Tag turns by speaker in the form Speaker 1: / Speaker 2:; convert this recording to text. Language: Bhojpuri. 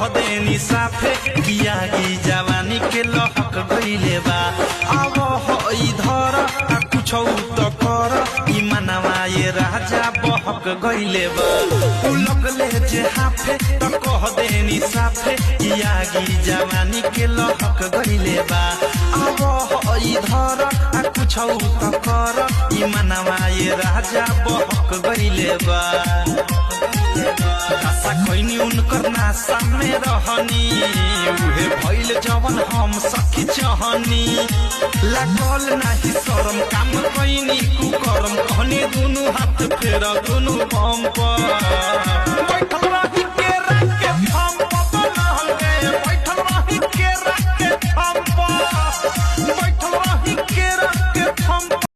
Speaker 1: कह देनी साफे किया की जवानी के लहक गईले बा अब इधर कुछ तो कर ई मनवा ये राजा बहक गईले बा उलक ले जे हाफे तो कह देनी साफे किया की जवानी के लहक गईले बा अब इधर कुछ तो कर ई मनवा ये राजा बहक गईले बा आशा खैनी उनकर नासा में रहनी उहे भइल जवन हम सखी चाहनी लागल नाही शरम काम कैनी कुकरम कहनी दुनु हाथ फेर दुनु बम पर